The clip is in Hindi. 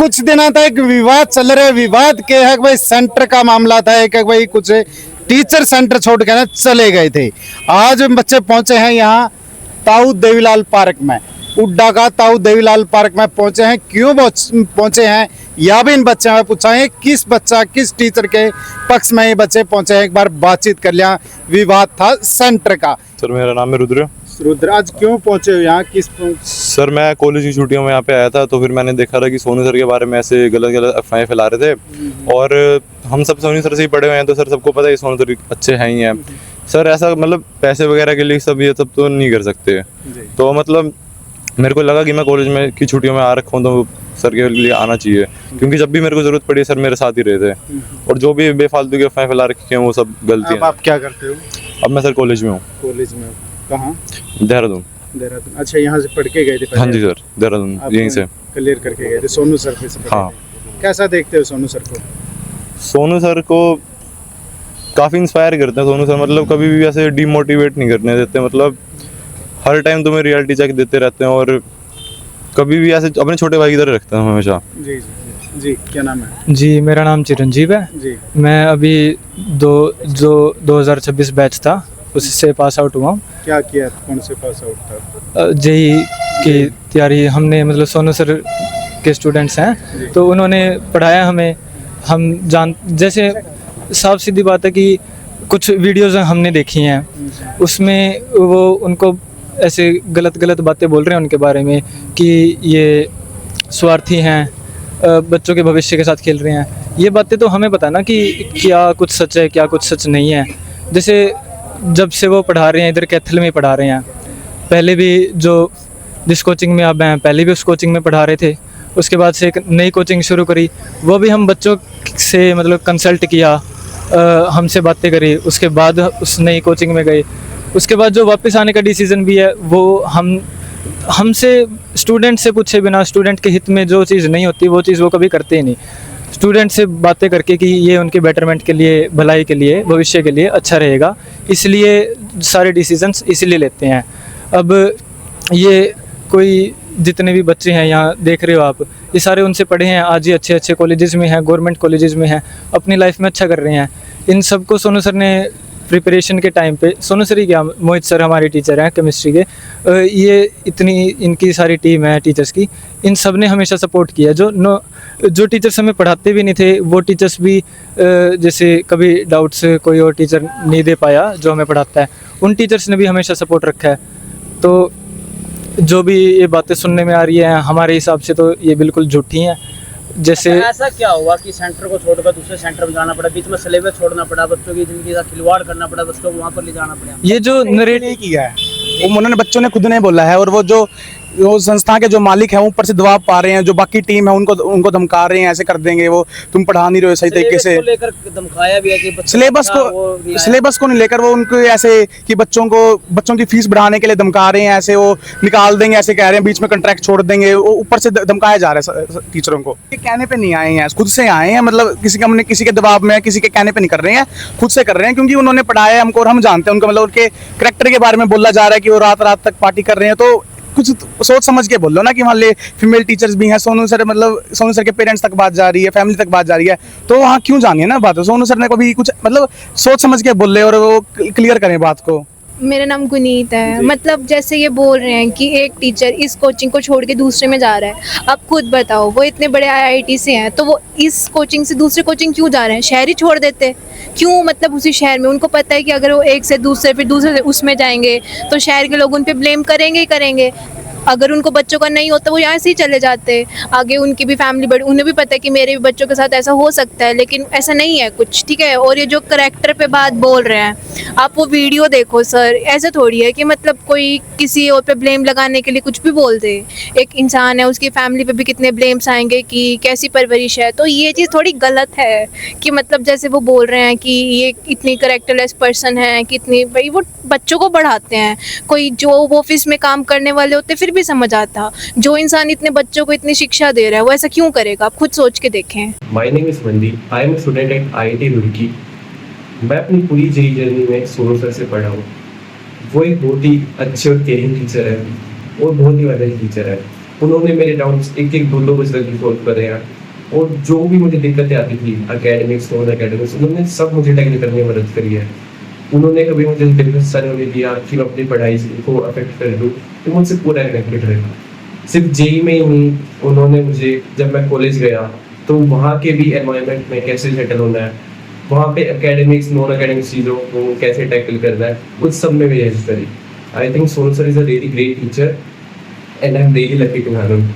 कुछ दिनों तक एक विवाद चल रहा है। विवाद के है कि भाई सेंटर का मामला था, एक भाई कुछ टीचर सेंटर छोड़ के ना चले गए थे। आज बच्चे पहुंचे हैं यहाँ ताऊ देवीलाल पार्क में, उड्डा का ताऊ देवीलाल पार्क में पहुंचे हैं। क्यों पहुंचे हैं या भी इन बच्चे में पूछा है, किस बच्चा किस टीचर के पक्ष में ये बच्चे पहुंचे हैं, एक बार बातचीत कर लिया। विवाद था सेंटर का। सर मेरा नाम है रुद्र। आज क्यों पहुंचे हो यहाँ, किस सर मैं कॉलेज की छुट्टियों में यहाँ पे आया था, तो फिर मैंने देखा था कि सोनू सर के बारे में ऐसे गलत गलत अफवाहें फैला रहे थे। और हम सब सोनू सर से ही पढ़े हुए हैं, तो सर सबको पता है सोनू सर अच्छे हैं ही हैं। सर ऐसा मतलब पैसे वगैरह के लिए सब ये सब तो नहीं कर सकते। तो मतलब मेरे को लगा कि मैं कॉलेज में की छुट्टियों में आ रखा हूँ, तो सर के लिए आना चाहिए, क्योंकि जब भी मेरे को जरूरत पड़ी सर मेरे साथ ही रहे थे। और जो भी बेफालतू के अफवाहें फैला रखी हैं वो सब गलती है। आप क्या करते हो? अब मैं सर कॉलेज में हूँ। कॉलेज में कहाँ? देहरादून। देहरादून। अच्छा, यहाँ से पढ़ के गए थे? हाँ जी सर, देहरादून यहीं से क्लियर करके गए थे सोनू सर पे से? हाँ। कैसा देखते हो सोनू सर को? सोनू सर को काफ़ी इंस्पायर करते हैं। सोनू सर मतलब कभी भी ऐसे डीमोटिवेट नहीं करने देते, मतलब हर टाइम तुम्हें रियलिटी चेक देते रहते हैं, और कभी भी ऐसे अपने छोटे भाई की तरह रखते हैं हमेशा। जी जी जी। क्या नाम है? जी मेरा नाम चिरंजीव है जी। मैं अभी 2026 बैच था उससे पास आउट हुआ हूँ। क्या किया, कौन से पास आउट था? जेई की तैयारी हमने, मतलब सोनू सर के स्टूडेंट्स हैं तो उन्होंने पढ़ाया हमें। हम जैसे साफ सीधी बात है कि कुछ वीडियोज़ हमने देखी हैं, उसमें वो उनको ऐसे गलत गलत बातें बोल रहे हैं उनके बारे में कि ये स्वार्थी हैं, बच्चों के भविष्य के साथ खेल रहे हैं। ये बातें तो हमें पता ना कि क्या कुछ सच है क्या कुछ सच नहीं है। जैसे जब से वो पढ़ा रहे हैं इधर कैथल में पढ़ा रहे हैं, पहले भी जिस कोचिंग में आप हैं पहले भी उस कोचिंग में पढ़ा रहे थे। उसके बाद से एक नई कोचिंग शुरू करी, वो भी हम बच्चों से मतलब कंसल्ट किया, हमसे बातें करी, उसके बाद उस नई कोचिंग में गए। उसके बाद जो वापस आने का डिसीज़न भी है वो हमसे स्टूडेंट से पूछे बिना, स्टूडेंट के हित में जो चीज़ नहीं होती वो चीज़ वो कभी करते ही नहीं। स्टूडेंट से बातें करके कि ये उनके बेटरमेंट के लिए, भलाई के लिए, भविष्य के लिए अच्छा रहेगा, इसलिए सारे डिसीजंस इसीलिए लेते हैं। अब ये कोई जितने भी बच्चे हैं यहाँ देख रहे हो आप, ये सारे उनसे पढ़े हैं, आज ये अच्छे अच्छे कॉलेजेस में हैं, गवर्नमेंट कॉलेजेस में हैं, अपनी लाइफ में अच्छा कर रहे हैं। इन सबको सोनू सर ने प्रिपरेशन के टाइम पे, सोनू सर ही क्या, मोहित सर हमारे टीचर हैं केमिस्ट्री के, ये इतनी इनकी सारी टीम है टीचर्स की, इन सब ने हमेशा सपोर्ट किया। जो टीचर्स हमें पढ़ाते भी नहीं थे वो टीचर्स भी जैसे कभी डाउट्स कोई और टीचर नहीं दे पाया जो हमें पढ़ाता है, उन टीचर्स ने भी हमेशा सपोर्ट रखा है। तो जो भी ये बातें सुनने में आ रही हैं हमारे हिसाब से तो ये बिल्कुल झूठी हैं। जैसे ऐसा क्या हुआ कि सेंटर को छोड़कर दूसरे सेंटर में जाना पड़ा, बीच में सिलेबस छोड़ना पड़ा, बच्चों की जिंदगी का खिलवाड़ करना पड़ा, बच्चों को वहाँ पर ले जाना पड़ा? ये जो नरेट किया है वो उन्होंने बच्चों ने खुद ने बोला है, और वो जो संस्था के जो मालिक हैं ऊपर से दबाव पा रहे हैं, जो बाकी टीम है उनको धमका रहे हैं, ऐसे कर देंगे वो, तुम पढ़ा नहीं रहे हो सही तरीके से। लेकर धमकाया भी है कि सिलेबस को नहीं लेकर वो उनको ऐसे कि बच्चों की फीस बढ़ाने के लिए धमका रहे हैं, ऐसे वो निकाल देंगे, ऐसे कह रहे हैं, बीच में कॉन्ट्रैक्ट छोड़ देंगे, वो ऊपर से धमकाया जा रहा है टीचरों को। ये कहने पे नहीं आए हैं, खुद से आए हैं, मतलब किसी के दबाव में, किसी के कहने पे नहीं कर रहे हैं, खुद से कर रहे हैं, क्योंकि उन्होंने पढ़ाया हमको और हम जानते हैं उनका, मतलब उनके कैरेक्टर के बारे में बोला जा रहा है कि वो रात रात तक पार्टी कर रहे हैं। तो कुछ सोच समझ के बोल लो ना कि मान ले फीमेल टीचर्स भी हैं, सोनू सर के पेरेंट्स तक बात जा रही है, फैमिली तक बात जा रही है, तो वहाँ क्यों जानी है ना बात। सोनू सर ने कभी कुछ मतलब सोच समझ के बोल ले और वो क्लियर करें बात को। मेरा नाम गुनीत है। मतलब जैसे ये बोल रहे हैं कि एक टीचर इस कोचिंग को छोड़ के दूसरे में जा रहा है, अब खुद बताओ, वो इतने बड़े IIT से हैं तो वो इस कोचिंग से दूसरे कोचिंग क्यों जा रहे हैं? शहर ही छोड़ देते क्यों? मतलब उसी शहर में उनको पता है कि अगर वो एक से दूसरे फिर दूसरे से उसमें जाएंगे तो शहर के लोग उन पर ब्लेम करेंगे ही करेंगे। अगर उनको बच्चों का नहीं होता वो यहाँ से ही चले जाते। आगे उनकी भी फैमिली बड़ी, उन्हें भी पता है कि मेरे भी बच्चों के साथ ऐसा हो सकता है, लेकिन ऐसा नहीं है कुछ, ठीक है। और ये जो करैक्टर पे बात बोल रहे हैं, आप वो वीडियो देखो सर, ऐसा थोड़ी है कि मतलब कोई किसी और पे ब्लेम लगाने के लिए कुछ भी बोल दे। एक इंसान है, उसकी फैमिली पे भी कितने ब्लेम्स आएंगे कि कैसी परवरिश है। तो ये चीज़ थोड़ी गलत है कि मतलब जैसे वो बोल रहे हैं कि ये इतनी करैक्टरलेस पर्सन है, कितनी, भाई वो बच्चों को बढ़ाते हैं। कोई जॉब ऑफिस में काम करने वाले होते फिर भी समझ आता, जो इंसान इतने बच्चों को इतनी शिक्षा दे रहा है वो ऐसा क्यों करेगा? आप खुद सोच के देखें। My name is Mandeep, I am student at IIT Roorkee. मैं अपनी पूरी जेई जर्नी में सोनू सर से पढ़ा हूँ। वो एक बहुत ही अच्छे और केयरिंग टीचर है और बहुत ही वायरल टीचर है। उन्होंने मेरे डाउट्स एक एक दो बजे तक रिजॉल्व करे हैं, और जो भी मुझे दिक्कतें आती थी एकेडमिक्स नॉन एकेडमिक्स, उन्होंने सब मुझे टैकल करने में मदद करी है। उन्होंने कभी मुझे हिस्सा नहीं दिया कि मैं अपनी पढ़ाई को अफेक्ट कर दूँ, तो मुझसे पूरा कनेक्टेड रहेगा। सिर्फ जेई में ही नहीं, उन्होंने मुझे जब मैं कॉलेज गया तो वहाँ के भी एनवायरनमेंट में कैसे सेटल होना है, वहाँ पे एकेडमिक्स नॉन एकेडमिक्स चीज़ों को कैसे टैकल करना है, उस सब में भी हेल्प करी। I think Sonu sir is a really great teacher and I am really lucky to have him.